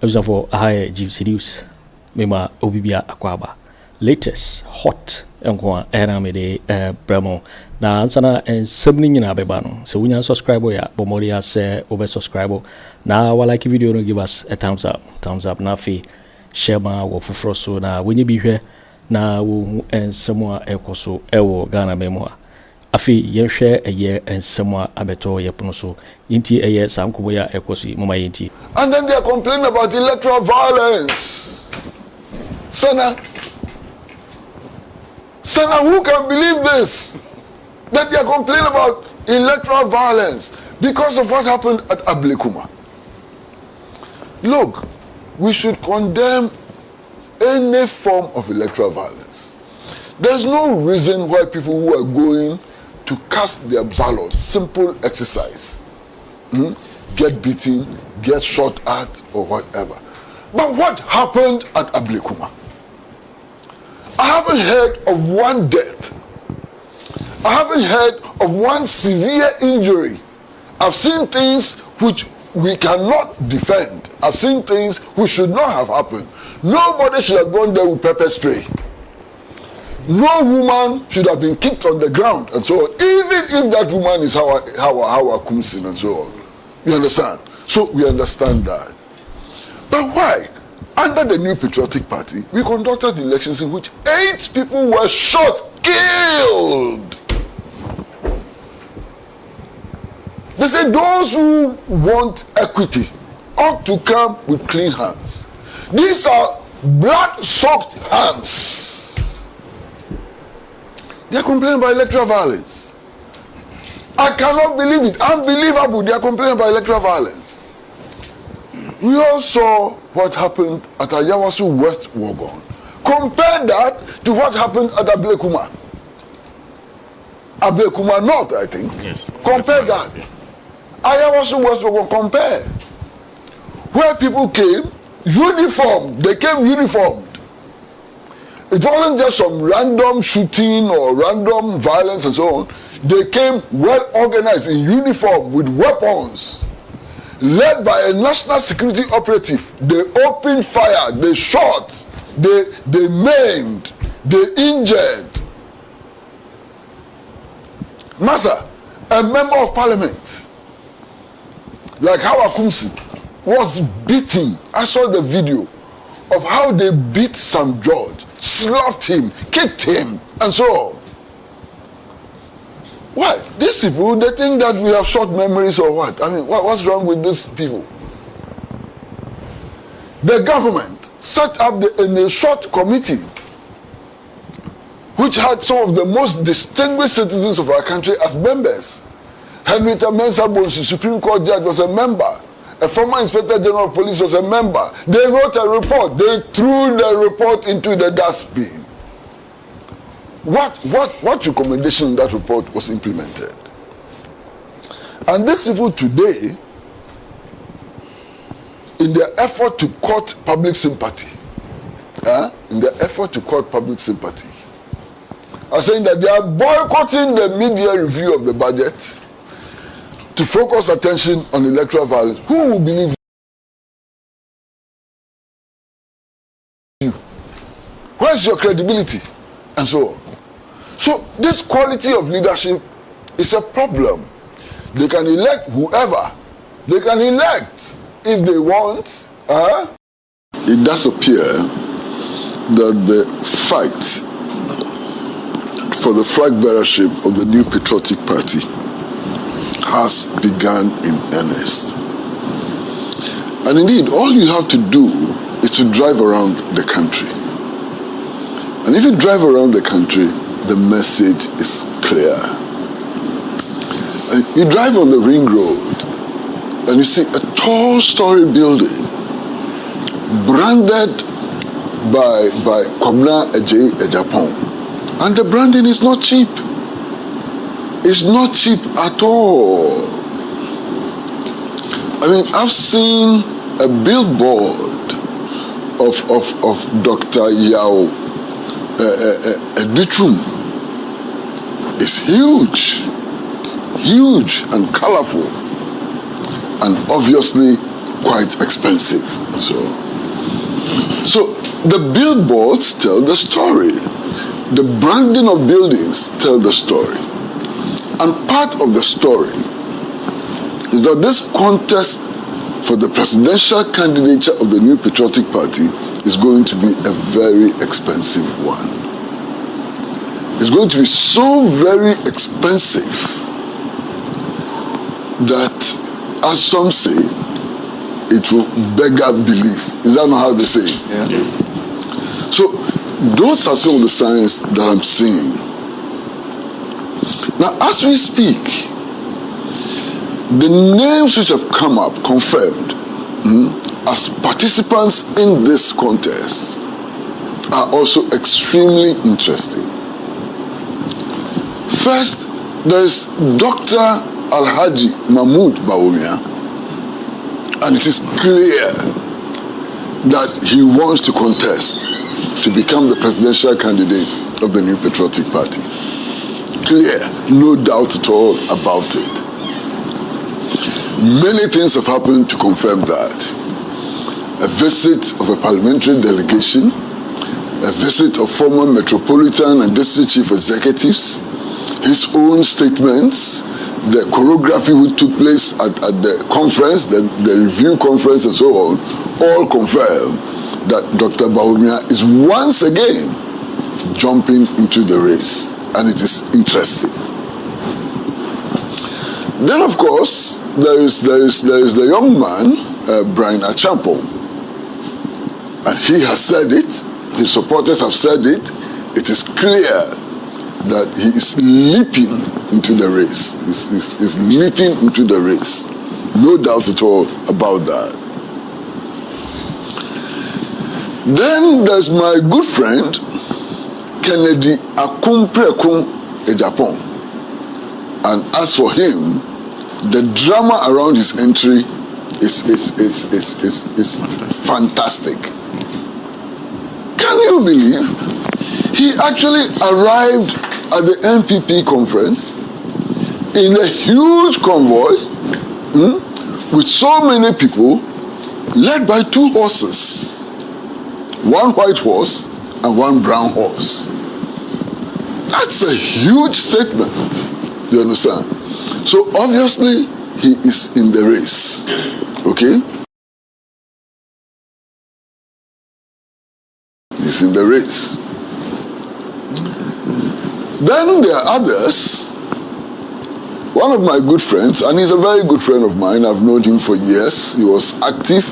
for high Gyamfi news. Mema obibia akwaba. Latest hot enkwa eramede bremo na ansana ensebni nyina beba no. So when you subscribe ya bomori ya se obe subscribe na wa like video no, give us a thumbs up na fi share ma wo foforo so na when you be here na wo ensemo ekoso ewo Ghana memo afi yenhwe eye ensemo abeto yepono so inti eye sankobo ya ekoso mama yenti. And then they are complaining about electoral violence. Sana, who can believe this? That they are complaining about electoral violence because of what happened at Ablekuma. Look, we should condemn any form of electoral violence. There's no reason why people who are going to cast their ballot, simple exercise, get beaten, get shot at, or whatever. But what happened at Ablekuma? I haven't heard of one death. I haven't heard of one severe injury. I've seen things which we cannot defend. I've seen things which should not have happened. Nobody should have gone there with pepper spray. No woman should have been kicked on the ground and so on. Even if that woman is Hawa Kumsin and so on. You understand? So we understand that. But why? Under the New Patriotic Party, we conducted elections in which 8 people were shot, killed. They say those who want equity ought to come with clean hands. These are blood-soaked hands. They are complaining about electoral violence. I cannot believe it. Unbelievable. They are complaining about electoral violence. We all saw what happened at Ayawasu West Wogon. Compare that to what happened at Ablekuma. Ablekuma North, I think. Yes. Compare that. Yeah. Ayawasu West Wogon, compare. Where people came, uniformed. They came uniformed. It wasn't just some random shooting or random violence and so on. They came well organized in uniform with weapons. Led by a national security operative. They opened fire, they shot, they maimed, they injured. Massa, a member of parliament, like Hawa Kumsi, was beaten. I saw the video of how they beat Sam George, slapped him, kicked him, and so on. Why? These people, they think that we have short memories or what? I mean, what's wrong with these people? The government set up a short committee which had some of the most distinguished citizens of our country as members. Henrietta Mensah Bonsu, Supreme Court judge, was a member. A former Inspector General of Police was a member. They wrote a report. They threw the report into the dustbin. What recommendation in that report was implemented? And these people today, in their effort to court public sympathy, are saying that they are boycotting the mid-year review of the budget to focus attention on electoral violence. Who will believe you? Where's your credibility? And so on. So this quality of leadership is a problem. They can elect whoever they can elect if they want. It does appear that the fight for the flag bearership of the New Patriotic Party has begun in earnest. And indeed, all you have to do is to drive around the country. And if you drive around the country, the message is clear. And you drive on the ring road and you see a tall story building branded by Kwabena Agyapong. And the branding is not cheap. It's not cheap at all. I mean, I've seen a billboard of Dr. Yao Editrum. It's huge and colorful. And obviously, quite expensive. So the billboards tell the story. The branding of buildings tell the story. And part of the story is that this contest for the presidential candidature of the New Patriotic Party is going to be a very expensive one. It's going to be so very expensive that, as some say, it will beggar belief. Is that not how they say it? Yeah. So those are some of the signs that I'm seeing. Now, as we speak, the names which have come up confirmed as participants in this contest are also extremely interesting. First, there's Dr. Alhaji Mahamadu Bawumia, and it is clear that he wants to contest to become the presidential candidate of the New Patriotic Party. Clear, no doubt at all about it. Many things have happened to confirm that. A visit of a parliamentary delegation, a visit of former metropolitan and district chief executives, his own statements, the choreography which took place at the conference, the review conference and so on, all confirm that Dr. Bawumia is once again jumping into the race, and it is interesting. Then, of course, there is the young man, Brian Agyapong, and he has said it. His supporters have said it. It is clear that he is leaping into the race. He's leaping into the race. No doubt at all about that. Then there's my good friend, Kennedy Agyapong. And as for him, the drama around his entry is fantastic. Can you believe he actually arrived at the NPP conference in a huge convoy with so many people, led by two horses, one white horse and one brown horse. That's a huge statement, you understand? So obviously he is in the race, okay? He's in the race. Then there are others. One of my good friends, and he's a very good friend of mine, I've known him for years. He was active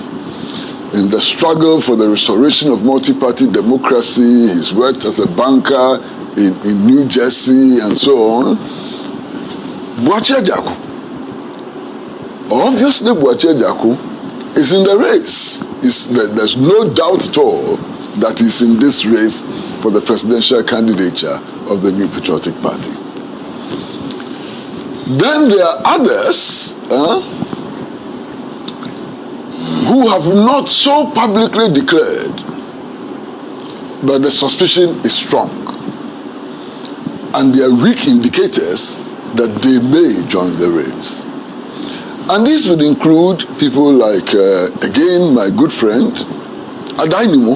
in the struggle for the restoration of multi-party democracy. He's worked as a banker in New Jersey and so on. Boakye Agyarko. Obviously, Boakye Agyarko is in the race. There's no doubt at all that he's in this race for the presidential candidature of the New Patriotic Party. Then there are others who have not so publicly declared, but the suspicion is strong. And there are weak indicators that they may join the race. And this would include people like, again, my good friend, Adainimo.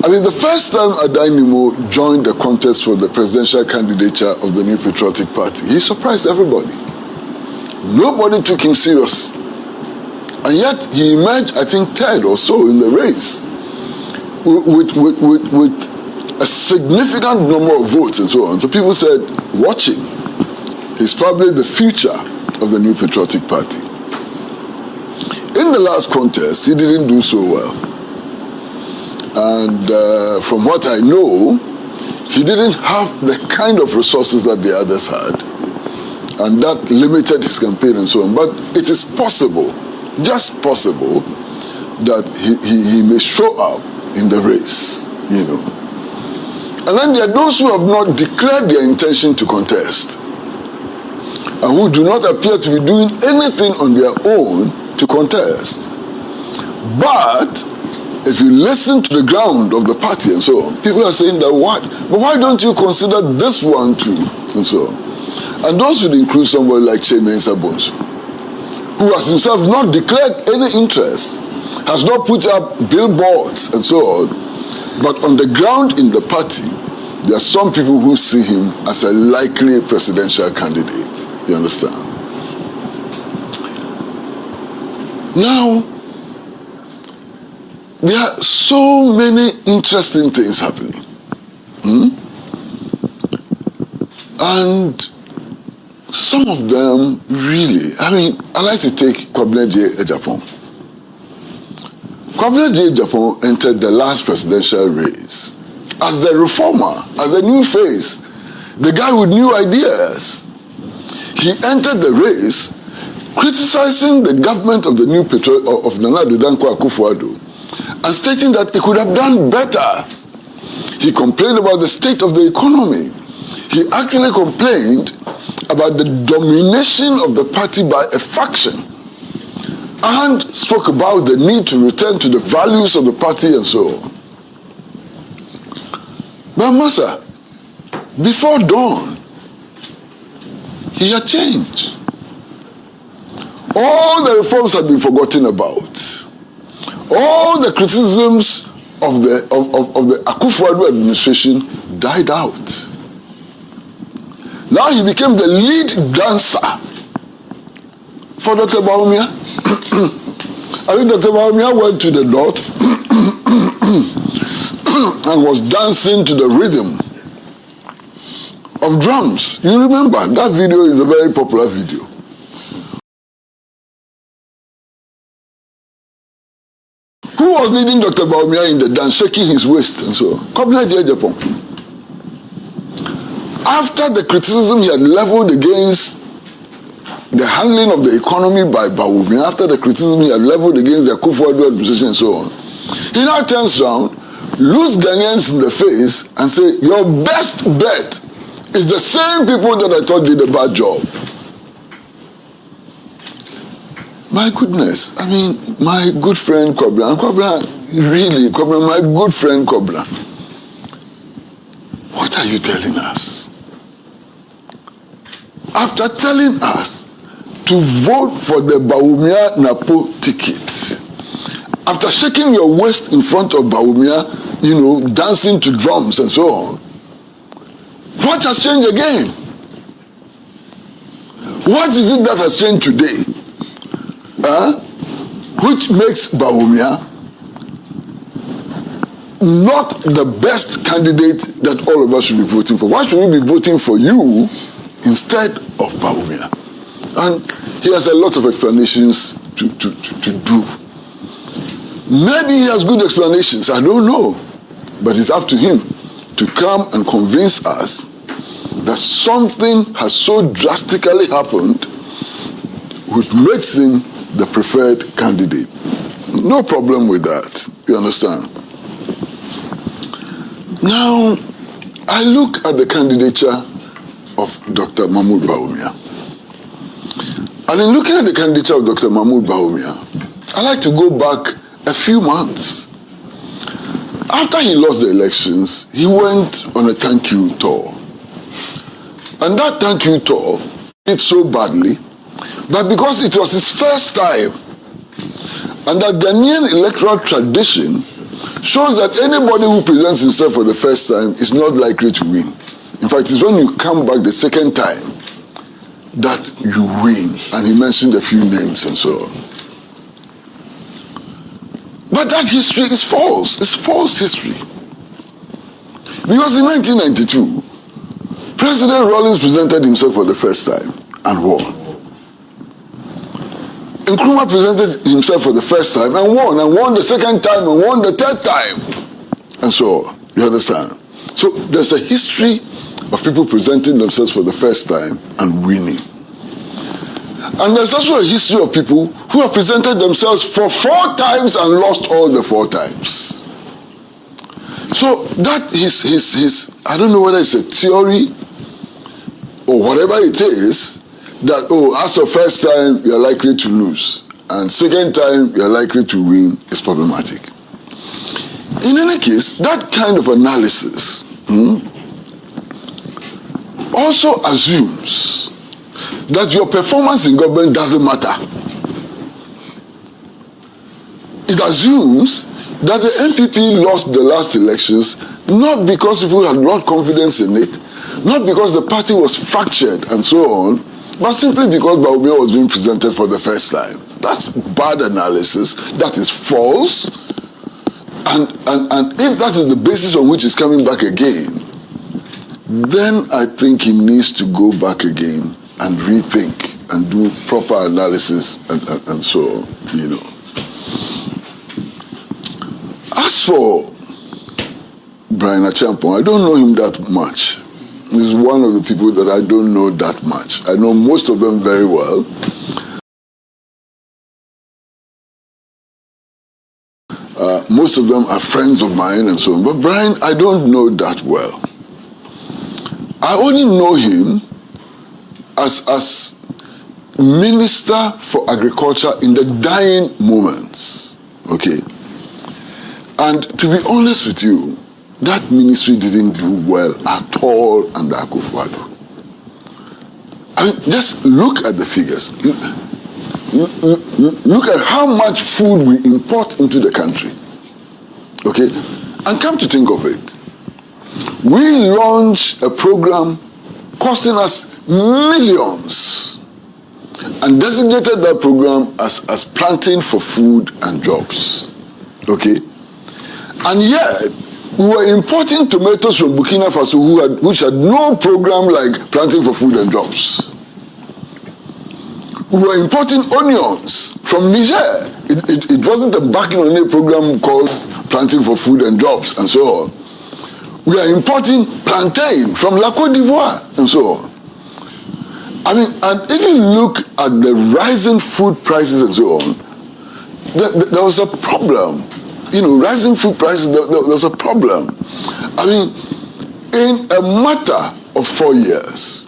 I mean, the first time Adainimo joined the contest for the presidential candidature of the New Patriotic Party, he surprised everybody. Nobody took him seriously. And yet he emerged, I think, third or so in the race with a significant number of votes and so on. So people said, watch him. He's probably the future of the New Patriotic Party. In the last contest, he didn't do so well. And from what I know, he didn't have the kind of resources that the others had. And that limited his campaign and so on. But it is possible, just possible, that he may show up in the race, you know. And then there are those who have not declared their intention to contest and who do not appear to be doing anything on their own to contest. But if you listen to the ground of the party and so on, people are saying that what? But why don't you consider this one too? And so on. And those would include somebody like Chimensa Bonsu, who has himself not declared any interest, has not put up billboards and so on, but on the ground in the party, there are some people who see him as a likely presidential candidate. You understand? Now, there are so many interesting things happening. And some of them really, I like to take Kwabena Agyapong. Kwabena Agyapong entered the last presidential race as the reformer, as the new face, the guy with new ideas. He entered the race criticizing the government of the new of Nana Dankwa Akufo Addo and stating that it could have done better. He complained about the state of the economy. He actually complained about the domination of the party by a faction and spoke about the need to return to the values of the party and so on. But Massa, before dawn, he had changed. All the reforms had been forgotten about. All the criticisms of the Akufo Addo administration died out. Now he became the lead dancer for Dr. Bawumia. I think Dr. Bawumia went to the north and was dancing to the rhythm of drums. You remember, that video is a very popular video. Who was leading Dr. Bawumia in the dance, shaking his waist and so on? Kwabena Agyapong. After the criticism he had leveled against the handling of the economy by Bawumia, after the criticism he had leveled against the Akufo Addo administration and so on, he now turns around, looks Ghanaians in the face and say, your best bet is the same people that I thought did a bad job. My goodness, my good friend Kwabena, my good friend Kwabena, what are you telling us? After telling us to vote for the Bawumia NAPO ticket, after shaking your waist in front of Bawumia, dancing to drums and so on, what has changed again? What is it that has changed today? Which makes Bawumia not the best candidate that all of us should be voting for? Why should we be voting for you instead of Bawumia? And he has a lot of explanations to do. Maybe he has good explanations, I don't know. But it's up to him to come and convince us that something has so drastically happened which makes him the preferred candidate. No problem with that, you understand? Now, I look at the candidature of Dr. Mahamadu Bawumia. And in looking at the candidature of Dr. Mahamadu Bawumia, I like to go back a few months. After he lost the elections, he went on a thank you tour. And that thank you tour did so badly, but because it was his first time, and that Ghanaian electoral tradition shows that anybody who presents himself for the first time is not likely to win. In fact, it's when you come back the second time that you win. And he mentioned a few names and so on. But that history is false. It's false history. Because in 1992, President Rawlings presented himself for the first time and won. Nkrumah presented himself for the first time and won the second time and won the third time. And so, you understand? So there's a history of people presenting themselves for the first time and winning. And there's also a history of people who have presented themselves for 4 times and lost all the 4 times. So that is I don't know whether it's a theory or whatever it is, that, as a first time, you're likely to lose, and second time, you're likely to win, is problematic. In any case, that kind of analysis also assumes that your performance in government doesn't matter. It assumes that the NPP lost the last elections not because people had not confidence in it, not because the party was fractured and so on, but simply because Bawumia was being presented for the first time. That's bad analysis. That is false. And if that is the basis on which he's coming back again, then I think he needs to go back again and rethink and do proper analysis and so on, you know. As for Kwabena Agyapong, I don't know him that much. He's one of the people that I don't know that much. I know most of them very well. Most of them are friends of mine and so on. But Brian, I don't know that well. I only know him as Minister for Agriculture in the dying moments. Okay? And to be honest with you, that ministry didn't do well at all under Akufo Addo. I mean, just look at the figures. Look at how much food we import into the country. Okay? And come to think of it, we launched a program costing us millions and designated that program as planting for food and jobs. Okay? And yet, we were importing tomatoes from Burkina Faso which had no program like planting for food and jobs. We were importing onions from Niger. It wasn't embarking on a program called planting for food and jobs and so on. We are importing plantain from La Côte d'Ivoire and so on. I mean, and if you look at the rising food prices and so on, there was a problem. You know, rising food prices, there was a problem. I mean, in a matter of 4 years,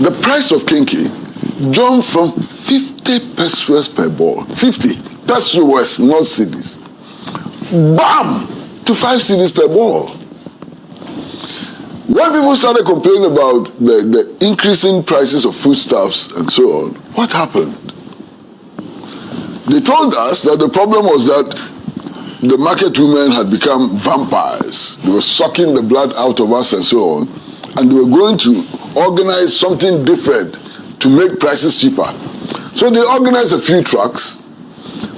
the price of kinky jumped from 50 pesos per ball, 50 pesos, not cedis, bam, to 5 cedis per ball. When people started complaining about the increasing prices of foodstuffs and so on, what happened? They told us that the problem was that the market women had become vampires. They were sucking the blood out of us and so on, and they were going to organize something different to make prices cheaper. So they organized a few trucks,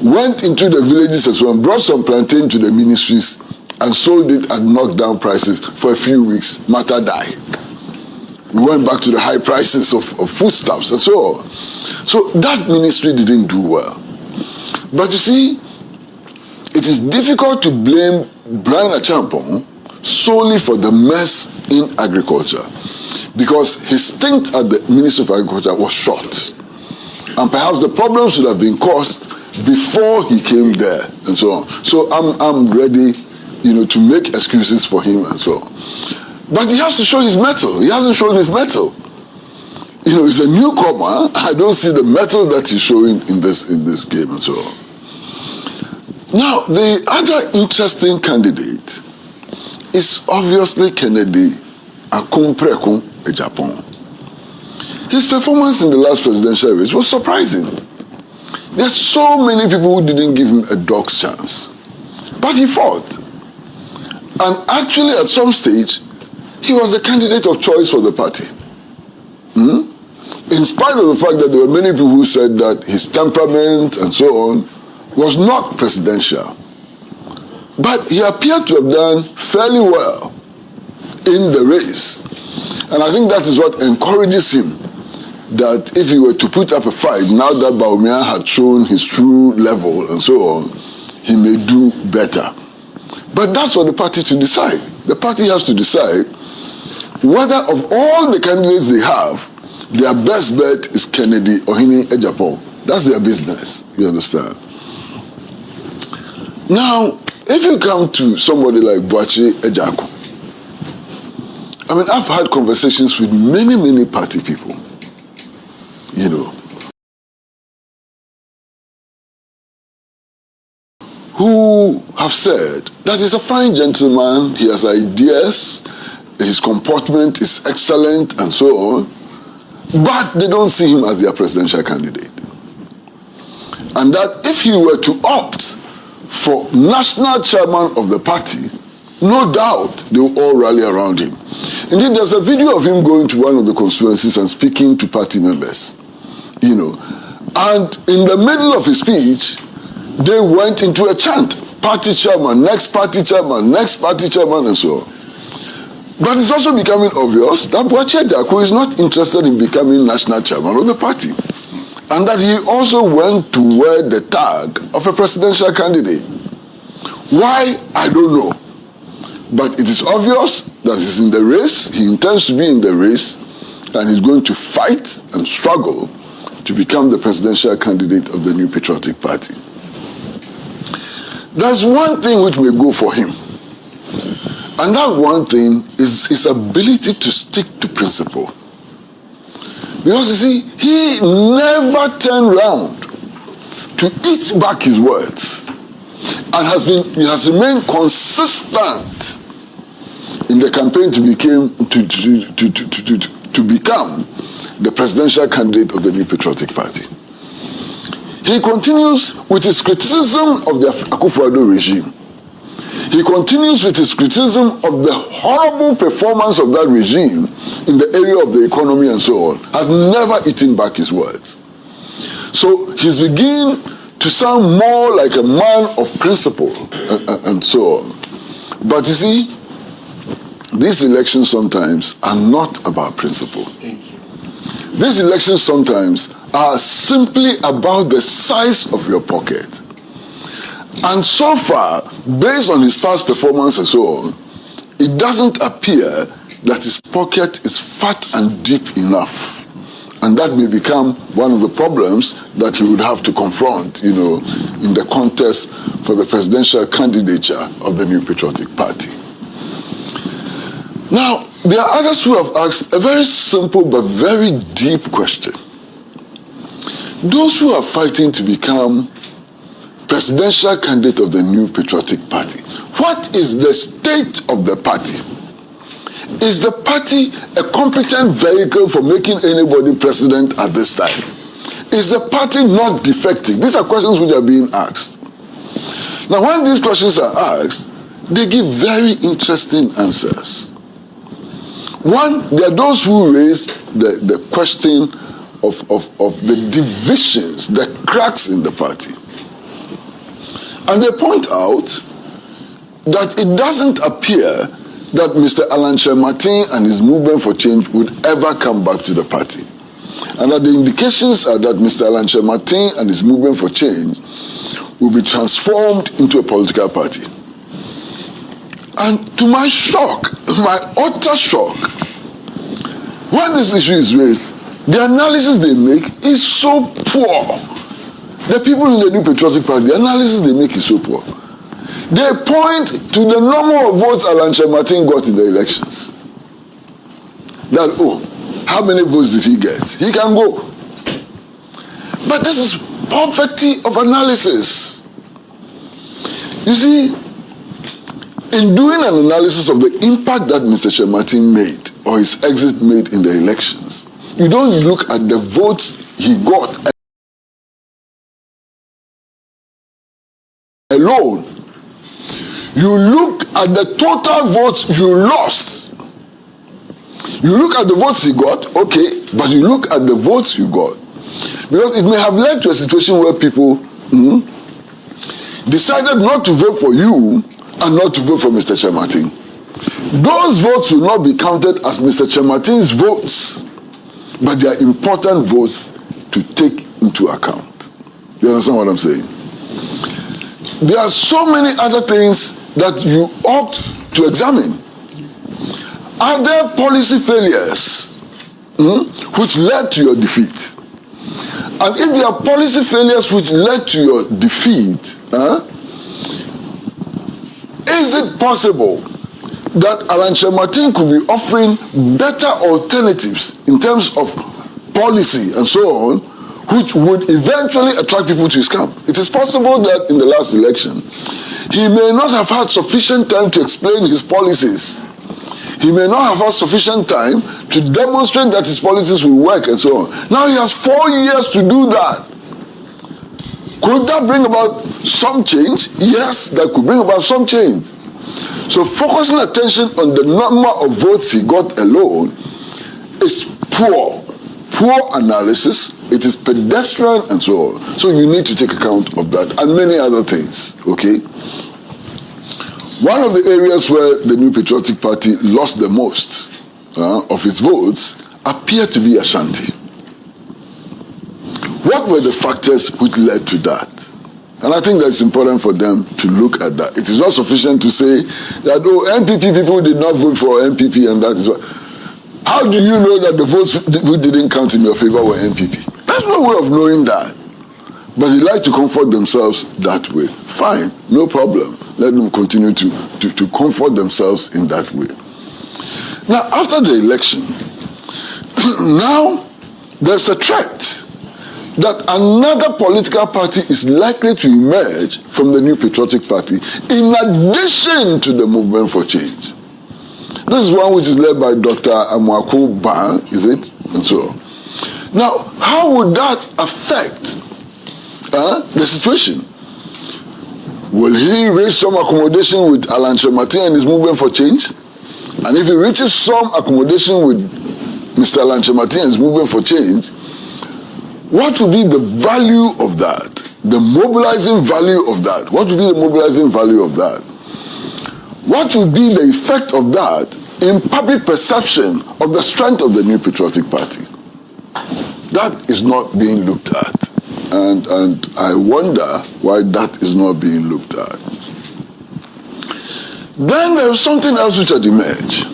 went into the villages and so on, brought some plantain to the ministries, and sold it at knockdown prices for a few weeks. Matter die. We went back to the high prices of foodstuffs and so on. So that ministry didn't do well. But you see, it is difficult to blame Kwabena Agyapong solely for the mess in agriculture, because his stint at the Ministry of Agriculture was short. And perhaps the problem should have been caused before he came there and so on. So I'm ready, you know, to make excuses for him and so on. But he has to show his mettle. He hasn't shown his mettle. You know, he's a newcomer. I don't see the mettle that he's showing in this game and so on. Now, the other interesting candidate is obviously Kennedy Agyapong. His performance in the last presidential race was surprising. There's so many people who didn't give him a dog's chance. But he fought. And actually, at some stage, he was the candidate of choice for the party. In spite of the fact that there were many people who said that his temperament and so on was not presidential. But he appeared to have done fairly well in the race. And I think that is what encourages him, that if he were to put up a fight, now that Bawumia had shown his true level and so on, he may do better. But that's for the party to decide. The party has to decide whether of all the candidates they have, their best bet is Kennedy Agyapong. That's their business, you understand? Now, if you come to somebody like Boakye Agyarko, I mean, I've had conversations with many party people, you know, who have said that he's a fine gentleman, he has ideas, his comportment is excellent and so on, but they don't see him as their presidential candidate. And that if he were to opt for national chairman of the party, no doubt they will all rally around him. Indeed, there's a video of him going to one of the constituencies and speaking to party members, you know. And in the middle of his speech, they went into a chant, party chairman, next party chairman, next party chairman, and so on. But it's also becoming obvious that Boakye Agyarko is not interested in becoming national chairman of the party. And that he also went to wear the tag of a presidential candidate. Why? I don't know. But it is obvious that he's in the race, he intends to be in the race, and he's going to fight and struggle to become the presidential candidate of the New Patriotic Party. There's one thing which may go for him. And that one thing is his ability to stick to principle. Because you see, he never turned round to eat back his words. And he has remained consistent in the campaign to become the presidential candidate of the New Patriotic Party. He continues with his criticism of the Akufo Addo regime. He continues with his criticism of the horrible performance of that regime in the area of the economy and so on. Has never eaten back his words. So he's beginning to sound more like a man of principle and so on. But you see, these elections sometimes are not about principle. Thank you. These elections sometimes are simply about the size of your pocket. And so far, based on his past performance and so on, it doesn't appear that his pocket is fat and deep enough. And that may become one of the problems that he would have to confront, you know, in the contest for the presidential candidature of the New Patriotic Party. Now, there are others who have asked a very simple but very deep question. Those who are fighting to become presidential candidate of the New Patriotic Party, what is the state of the party? Is the party a competent vehicle for making anybody president at this time? Is the party not defective? These are questions which are being asked. Now, when these questions are asked, they give very interesting answers. One, there are those who raise the question of the divisions, the cracks in the party. And they point out that it doesn't appear that Mr. Alan Kyeremanteng and his movement for change would ever come back to the party. And that the indications are that Mr. Alan Kyeremanteng and his movement for change will be transformed into a political party. And to my shock, my utter shock, when this issue is raised, the analysis they make is so poor. The people in the New Patriotic Party, the analysis they make is so poor. They point to the number of votes Alan Kyeremanteng got in the elections. That, oh, how many votes did he get? He can go. But this is poverty of analysis. You see, in doing an analysis of the impact that Mr. Kyeremanteng made, or his exit made in the elections, you don't look at the votes he got alone. You look at the total votes you lost. You look at the votes he got, okay, but you look at the votes you got. Because it may have led to a situation where people decided not to vote for you and not to vote for Mr. Kyeremanteng. Those votes will not be counted as Mr. Kyeremanteng's votes, but they are important votes to take into account. You understand what I'm saying? There are so many other things that you ought to examine. Are there policy failures which led to your defeat? And if there are policy failures which led to your defeat, is it possible that Alan Kyeremanteng could be offering better alternatives in terms of policy and so on, which would eventually attract people to his camp? It is possible that in the last election, he may not have had sufficient time to explain his policies. He may not have had sufficient time to demonstrate that his policies will work and so on. Now he has 4 years to do that. Could that bring about some change? Yes, that could bring about some change. So focusing attention on the number of votes he got alone is poor analysis. It is pedestrian and so on. So you need to take account of that and many other things, okay? One of the areas where the New Patriotic Party lost the most of its votes appeared to be Ashanti. What were the factors which led to that? And I think that's important for them to look at that. It is not sufficient to say that, oh, NPP people did not vote for NPP and that is what. How do you know that the votes which didn't count in your favor were NPP? There's no way of knowing that. But they like to comfort themselves that way. Fine, no problem. Let them continue to comfort themselves in that way. Now, after the election, now there's a threat that another political party is likely to emerge from the New Patriotic Party in addition to the movement for change. This is one which is led by Dr. Kwaku Annan, is it? And so on. Now, how would that affect the situation? Will he reach some accommodation with Alan Kyeremanteng and his movement for change? And if he reaches some accommodation with Mr. Alan Kyeremanteng and his movement for change, what would be the value of that? The mobilizing value of that? What would be the mobilizing value of that? What would be the effect of that in public perception of the strength of the New Patriotic Party? That is not being looked at. And I wonder why that is not being looked at. Then there is something else which had emerged.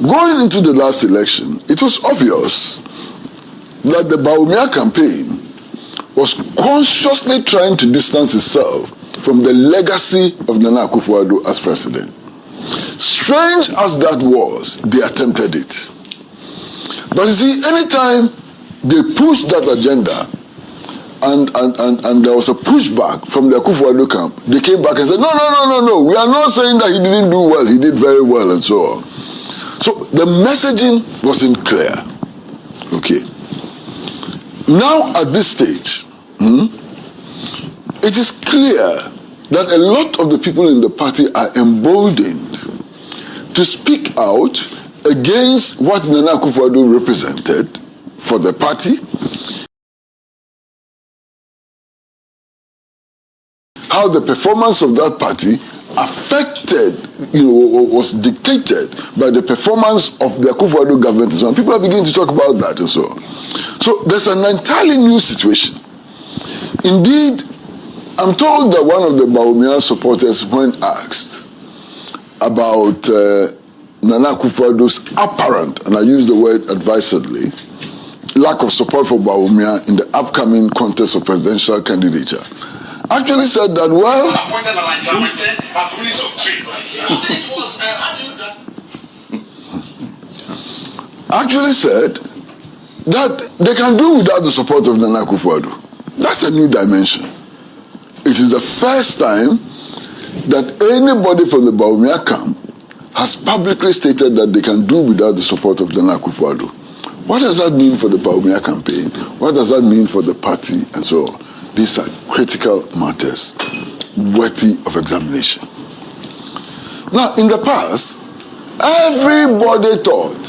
Going into the last election, it was obvious that the Bawumia Campaign was consciously trying to distance itself from the legacy of Nana Akufo Addo as president. Strange as that was, they attempted it. But you see, anytime they pushed that agenda and there was a pushback from the Akufo Addo camp, they came back and said, no, we are not saying that he didn't do well, he did very well and so on. So the messaging wasn't clear. Okay. Now at this stage, it is clear that a lot of the people in the party are emboldened to speak out against what Nana Akufo Addo represented for the party, how the performance of that party affected, was dictated by the performance of the Akufo Addo government and so on. People are beginning to talk about that and so on. So there's an entirely new situation. Indeed, I'm told that one of the Bawumia supporters, when asked about Nana Akufo Addo's apparent, and I use the word advisedly, lack of support for Bawumia in the upcoming contest of presidential candidature, actually said that, well, actually said that they can do without the support of Nana Akufo Addo. That's a new dimension. It is the first time that anybody from the Bawumia camp has publicly stated that they can do without the support of Nana Akufo Addo. What does that mean for the Bawumia campaign? What does that mean for the party and so on? These are critical matters worthy of examination. Now, in the past, everybody thought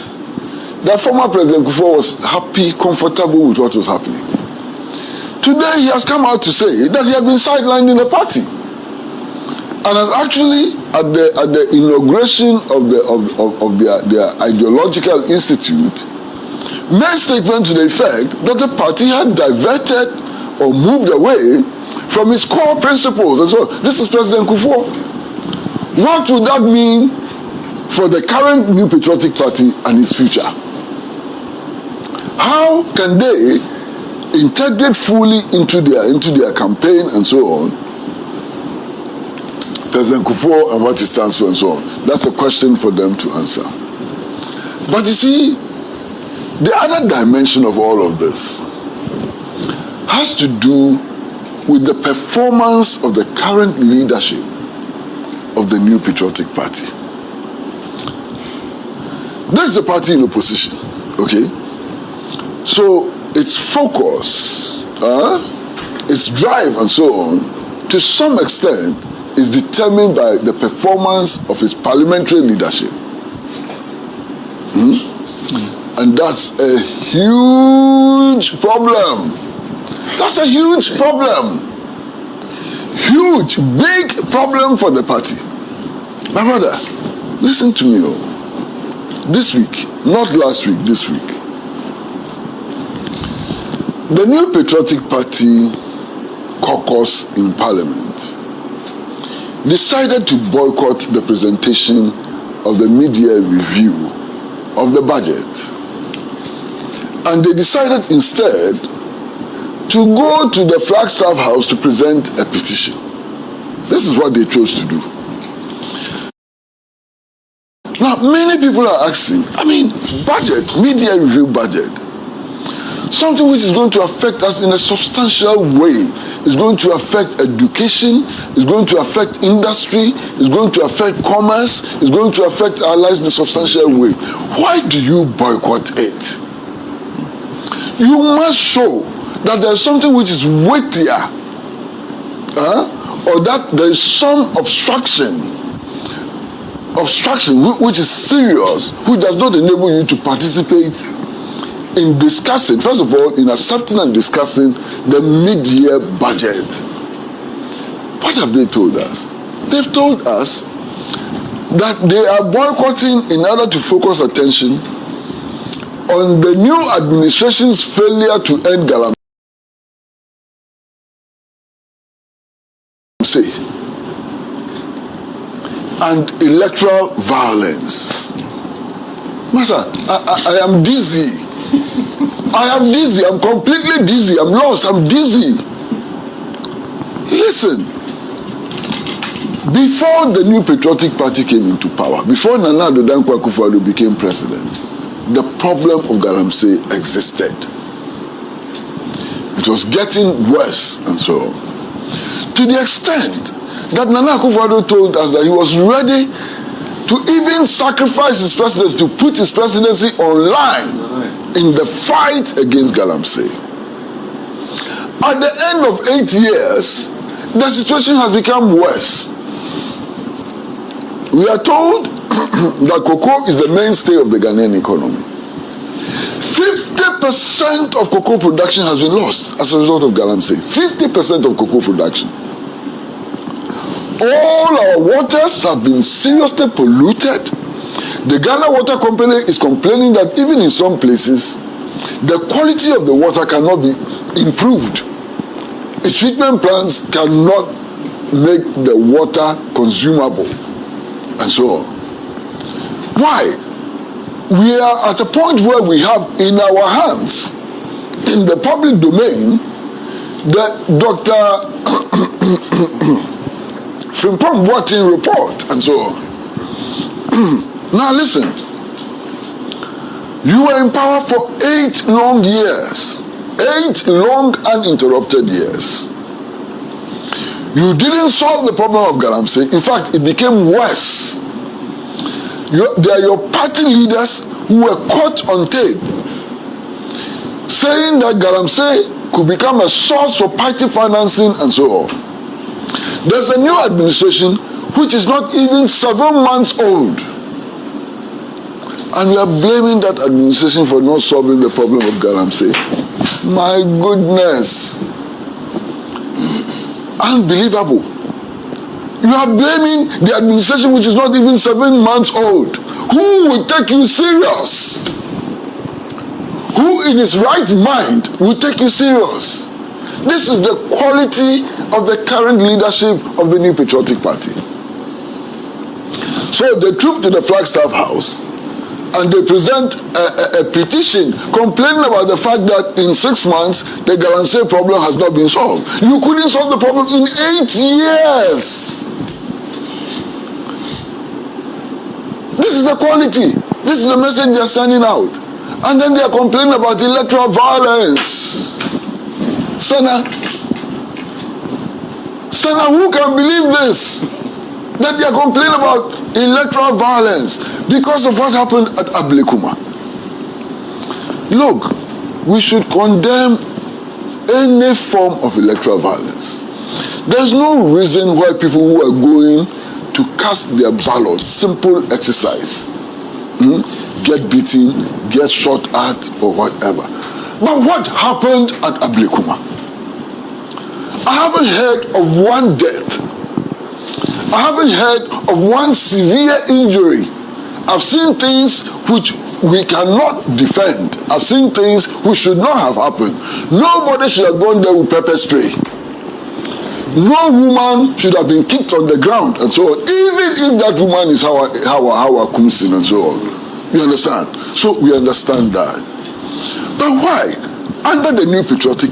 that former President Akufo was happy, comfortable with what was happening. Today, he has come out to say that he had been sidelined in the party, and has actually, at the inauguration of their ideological institute, made statement to the effect that the party had diverted or moved away from its core principles. And so, this is President Akufo. What would that mean for the current New Patriotic Party and its future? How can they integrate fully into their campaign and so on President Akufo and what he stands for and so on? That's a question for them to answer. But you see, the other dimension of all of this has to do with the performance of the current leadership of the New Patriotic Party. This is a party in opposition, okay? So its focus, its drive and so on, to some extent, is determined by the performance of its parliamentary leadership. And that's a huge problem. That's a huge problem. Huge, big problem for the party. My brother, listen to me. This week, not last week, this week, the New Patriotic Party caucus in Parliament decided to boycott the presentation of the mid-year review of the budget. And they decided instead to go to the Flagstaff House to present a petition. This is what they chose to do. Now, many people are asking, budget, mid-year review budget, something which is going to affect us in a substantial way. It's going to affect education, it's going to affect industry, it's going to affect commerce, it's going to affect our lives in a substantial way. Why do you boycott it? You must show that there's something which is weightier, or that there is some obstruction which is serious, which does not enable you to participate in discussing, first of all, in accepting and discussing the mid-year budget. What have they told us? They've told us that they are boycotting in order to focus attention on the new administration's failure to end galamsey and electoral violence. Master, I am dizzy. I am dizzy. I'm completely dizzy. I'm lost. I'm dizzy. Listen. Before the New Patriotic Party came into power, before Nana Addo and Akufo Addo became president, the problem of galamsey existed. It was getting worse and so on. To the extent that Nana Akufo Addo told us that he was ready to even sacrifice his presidency, to put his presidency online in the fight against galamsey. At the end of 8 years, the situation has become worse. We are told that cocoa is the mainstay of the Ghanaian economy. 50% of cocoa production has been lost as a result of galamsey. 50% of cocoa production. All our waters have been seriously polluted. The Ghana Water Company is complaining that even in some places, the quality of the water cannot be improved. Its treatment plants cannot make the water consumable, and so on. Why? We are at a point where we have in our hands, in the public domain, the Dr. Frimpong Boateng report, and so on. Now listen, you were in power for 8 long years, 8 long uninterrupted years. You didn't solve the problem of galamsey. In fact, it became worse. They are your party leaders who were caught on tape saying that galamsey could become a source for party financing and so on. There's a new administration which is not even 7 months old. And we are blaming that administration for not solving the problem of galamsey. My goodness. Unbelievable. You are blaming the administration which is not even 7 months old. Who will take you serious? Who in his right mind will take you serious? This is the quality of the current leadership of the New Patriotic Party. So they troop to the Flagstaff House and they present a petition complaining about the fact that in 6 months the galamsey problem has not been solved. You couldn't solve the problem in 8 years. This is the quality. This is the message they are sending out. And then they are complaining about electoral violence. Sana, who can believe this? That they are complaining about electoral violence because of what happened at Ablekuma. Look, we should condemn any form of electoral violence. There's no reason why people who are going to cast their ballot, simple exercise, get beaten, get shot at, or whatever. But what happened at Ablekuma? I haven't heard of one death. I haven't heard of one severe injury. I've seen things which we cannot defend. I've seen things which should not have happened. Nobody should have gone there with pepper spray. No woman should have been kicked on the ground and so on, even if that woman is Hawa Kumsin and so on. You understand? So we understand that. But why? Under the new patriotic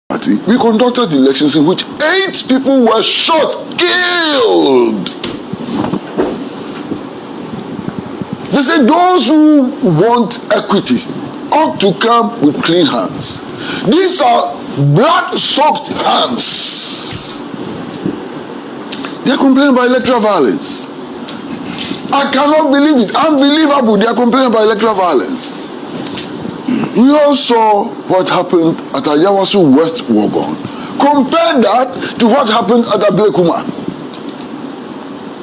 party, we conducted elections in which 8 people were shot, killed. They say those who want equity ought to come with clean hands. These are blood-soaked hands. They are complaining about electoral violence. I cannot believe it. Unbelievable. They are complaining about electoral violence. We all saw what happened at Ayawasu West Wogon. Compare that to what happened at Ablekuma.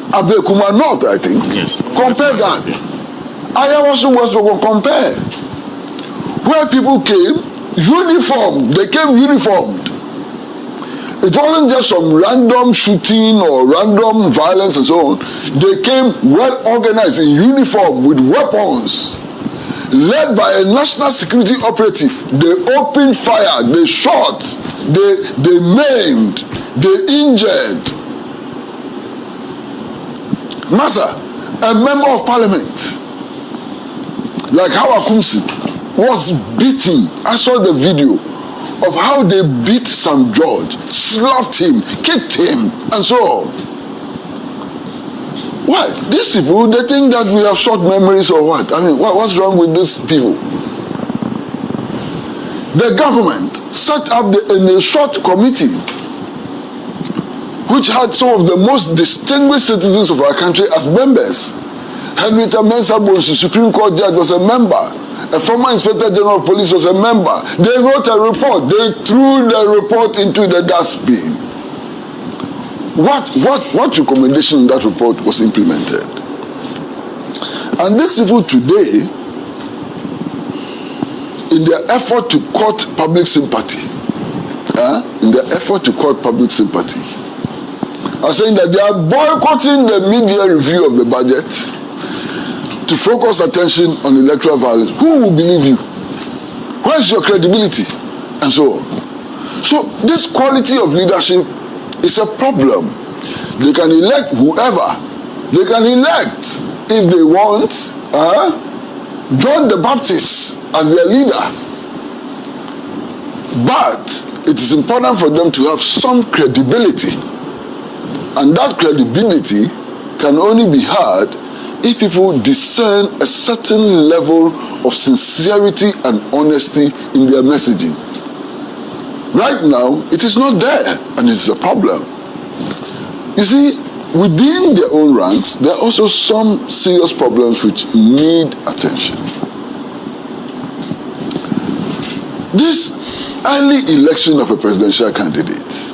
Ablekuma North, I think. Yes. Compare that. Ayawasu West Wogon, compare. Where people came uniformed. They came uniformed. It wasn't just some random shooting or random violence and so on. They came well organized in uniform with weapons. Led by a national security operative. They opened fire, they shot, they maimed, they injured. Massa, a member of parliament, like Hawa Kumsin, was beaten. I saw the video of how they beat Sam George, slapped him, kicked him, and so on. Why? These people, they think that we have short memories or what? I mean, what's wrong with these people? The government set up the Shót committee, which had some of the most distinguished citizens of our country as members. Henrietta Mensah, Supreme Court judge, was a member. A former Inspector General of Police was a member. They wrote a report. They threw the report into the dustbin. What recommendation in that report was implemented? And these people today, in their effort to court public sympathy, are saying that they are boycotting the media review of the budget to focus attention on electoral violence. Who will believe you? Where's your credibility? And so on. So this quality of leadership is a problem. They can elect whoever. They can elect, if they want, John the Baptist as their leader. But it is important for them to have some credibility. And that credibility can only be had if people discern a certain level of sincerity and honesty in their messaging. Right now, it is not there, and it's a problem. You see, within their own ranks, there are also some serious problems which need attention. This early election of a presidential candidate,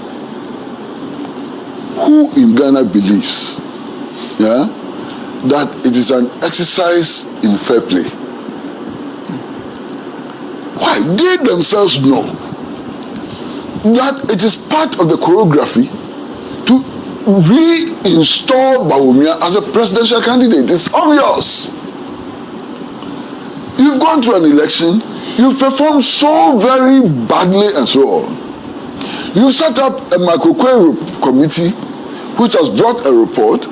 who in Ghana believes, that it is an exercise in fair play? Why? They themselves know that it is part of the choreography to reinstall Bawumia as a presidential candidate. It's obvious. You've gone to an election, you've performed so very badly and so on. You set up a microcare committee which has brought a report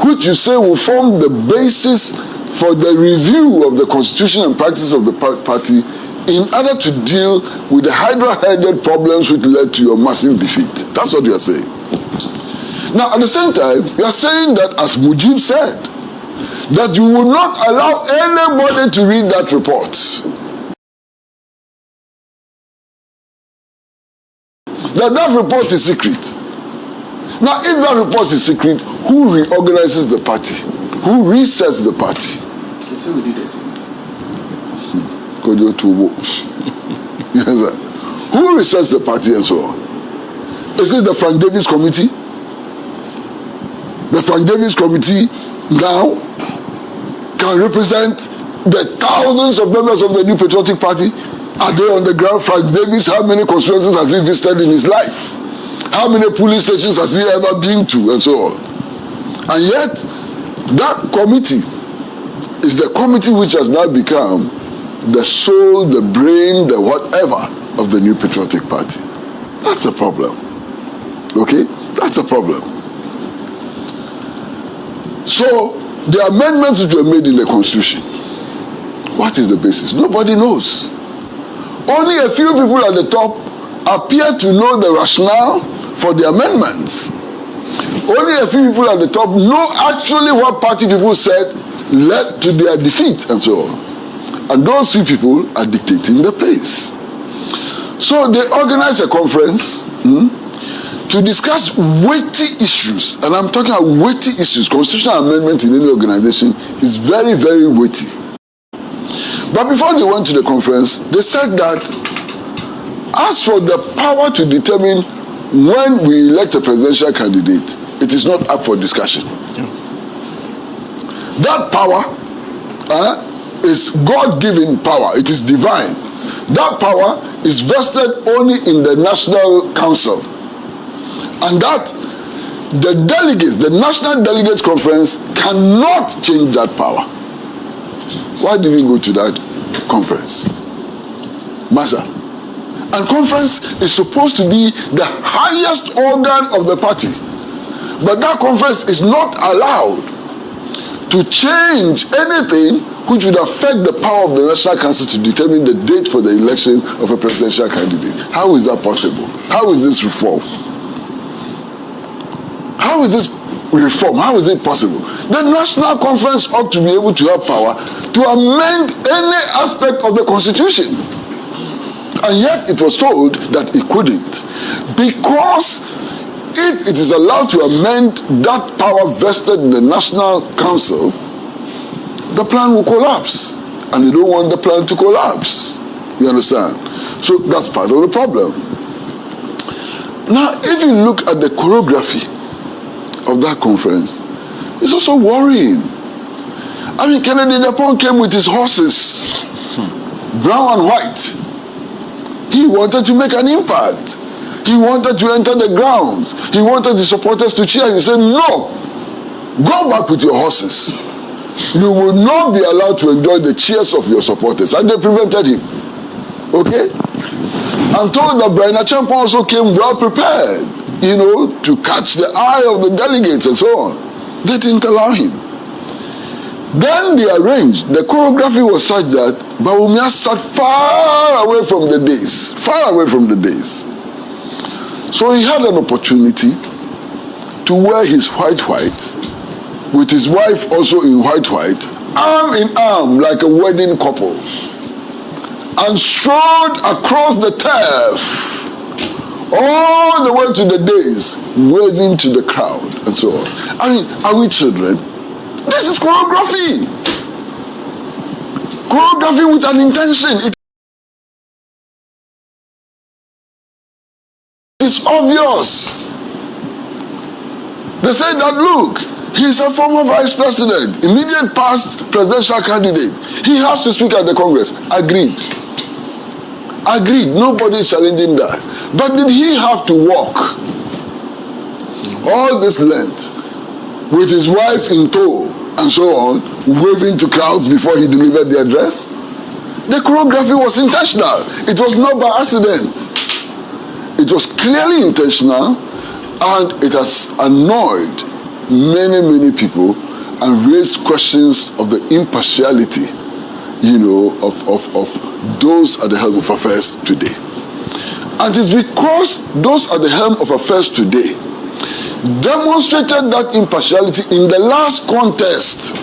which you say will form the basis for the review of the constitution and practice of the party in order to deal with the hydra-headed problems which led to your massive defeat. That's what you are saying. Now, at the same time, you are saying that, as Mujib said, that you will not allow anybody to read that report. That report is secret. Now, if that report is secret, who reorganizes the party? Who resets the party? They say we did the same. Kojo Tubo. Yes, sir. Who resets the party and so on? Is it the Frank Davis Committee? The Frank Davis Committee now can represent the thousands of members of the New Patriotic Party. Are they on the ground? Frank Davis, how many constituencies has he visited in his life? How many police stations has he ever been to, and so on? And yet, that committee is the committee which has now become the soul, the brain, the whatever of the New Patriotic Party. That's a problem. Okay? That's a problem. So, the amendments which were made in the Constitution, what is the basis? Nobody knows. Only a few people at the top appear to know the rationale for the amendments. Only a few people at the top know actually what party people said led to their defeat and so on. And those few people are dictating the pace. So they organize a conference to discuss weighty issues. And I'm talking about weighty issues. Constitutional amendment in any organization is very, very weighty. But before they went to the conference, they said that as for the power to determine when we elect a presidential candidate, it is not up for discussion. Yeah. That power is God-given power. It is divine. That power is vested only in the National Council. And that the delegates, the National Delegates Conference cannot change that power. Why did we go to that conference? Master. And conference is supposed to be the highest organ of the party. But that conference is not allowed to change anything which would affect the power of the National Council to determine the date for the election of a presidential candidate. How is that possible? How is this reform? How is this reform? How is it possible? The National Conference ought to be able to have power to amend any aspect of the Constitution. And yet it was told that it couldn't. Because if it is allowed to amend that power vested in the National Council, the plan will collapse. And they don't want the plan to collapse. You understand? So that's part of the problem. Now, if you look at the choreography of that conference, it's also worrying. I mean, Kennedy Agyapong came with his horses, brown and white. He wanted to make an impact. He wanted to enter the grounds. He wanted the supporters to cheer. He said, no, go back with your horses. You will not be allowed to enjoy the cheers of your supporters. And they prevented him. Okay? I'm told that Brian Achampong also came well prepared, to catch the eye of the delegates and so on. They didn't allow him. Then they arranged, the choreography was such that Bawumia sat far away from the dais. Far away from the dais. So he had an opportunity to wear his white, with his wife also in white, arm in arm like a wedding couple, and strode across the turf, all the way to the dais, waving to the crowd and so on. I mean, are we children? This is choreography. Choreography with an intention. It is obvious. They say that, look, he's a former vice president, immediate past presidential candidate. He has to speak at the Congress. Agreed. Agreed. Nobody is challenging that. But did he have to walk all this length with his wife in tow and so on, waving to crowds before he delivered the address? The choreography was intentional. It was not by accident. It was clearly intentional, and it has annoyed many, many people and raised questions of the impartiality, of those at the helm of affairs today. And it's because those at the helm of affairs today demonstrated that impartiality in the last contest.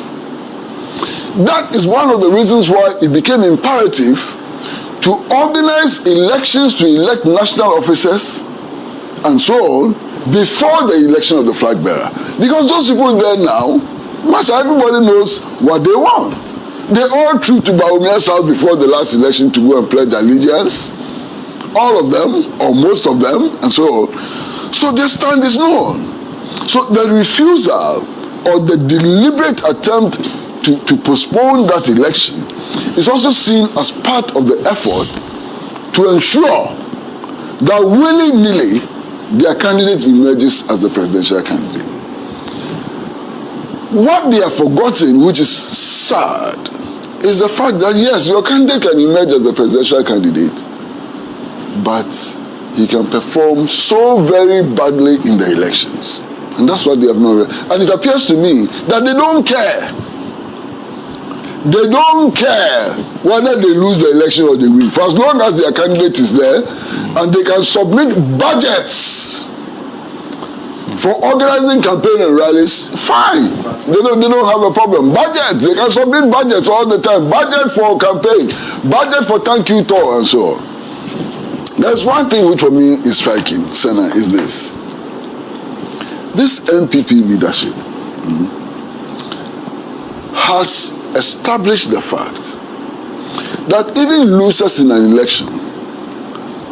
That is one of the reasons why it became imperative to organize elections to elect national officers and so on before the election of the flag bearer. Because those people there now, everybody knows what they want. They all trooped to Bawumia's house before the last election to go and pledge allegiance. All of them, or most of them, and so on. So their stand is known. So the refusal or the deliberate attempt to postpone that election is also seen as part of the effort to ensure that willy-nilly their candidate emerges as the presidential candidate. What they have forgotten, which is sad, is the fact that yes, your candidate can emerge as the presidential candidate, but he can perform so very badly in the elections. And that's what they have not realized. And it appears to me that they don't care. They don't care whether they lose the election or they win. For as long as their candidate is there and they can submit budgets for organizing campaign and rallies, fine. They don't have a problem. Budget, they can submit budgets all the time. Budget for campaign, budget for thank you tour and so on. There's one thing which for me is striking, Senna, is this. This NPP leadership has established the fact that even losers in an election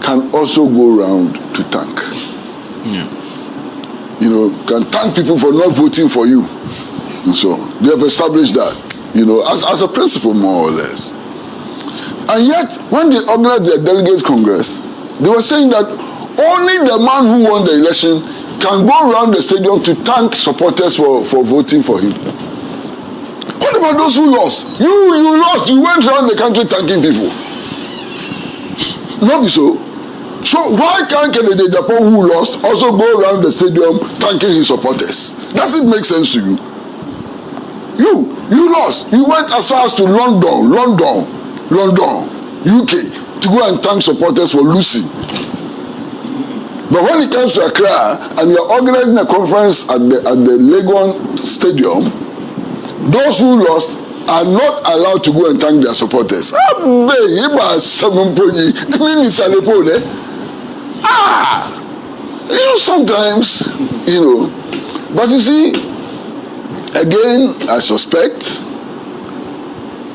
can also go around to thank. Yeah. You know, can thank people for not voting for you. And so they have established that, you know, as a principle more or less. And yet, when they organized their delegates congress, they were saying that only the man who won the election can go around the stadium to thank supporters for voting for him. What about those who lost? You lost. You went around the country thanking people. Not so. So why can't Kennedy Agyapong, who lost, also go around the stadium thanking his supporters? Does it make sense to you? You lost. You went as far as to London, UK, to go and thank supporters for losing. But when it comes to Accra and you're organizing a conference at the Legon Stadium, those who lost are not allowed to go and thank their supporters. You know, sometimes, you know, but you see, again, I suspect,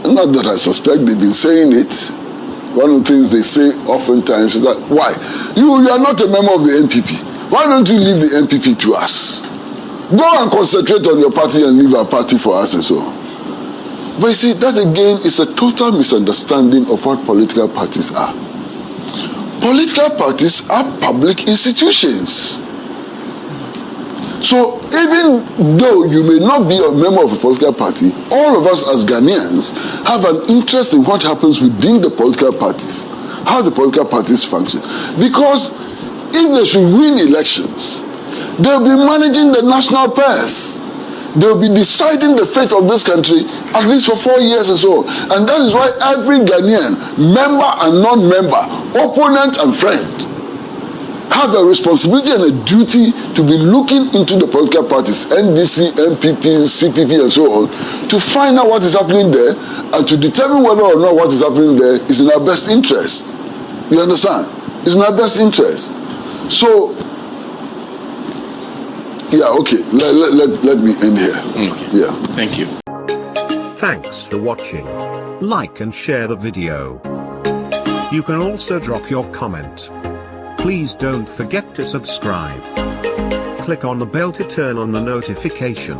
not that I suspect, they've been saying it. One of the things they say oftentimes is that, why? You are not a member of the NPP. Why don't you leave the NPP to us? Go and concentrate on your party and leave our party for us and so on. But you see, that again is a total misunderstanding of what political parties are. Political parties are public institutions. So even though you may not be a member of a political party, all of us as Ghanaians have an interest in what happens within the political parties, how the political parties function. Because if they should win elections, they'll be managing the national purse. They'll be deciding the fate of this country at least for 4 years or so. And that is why every Ghanaian, member and non-member, opponent and friend, have a responsibility and a duty to be looking into the political parties, NDC, NPP, CPP, and so on, to find out what is happening there and to determine whether or not what is happening there is in our best interest. You understand? It's in our best interest. So, yeah, okay, let me end here. Okay. Yeah. Thank you. Thanks for watching. Like and share the video. You can also drop your comment. Please don't forget to subscribe. Click on the bell to turn on the notification.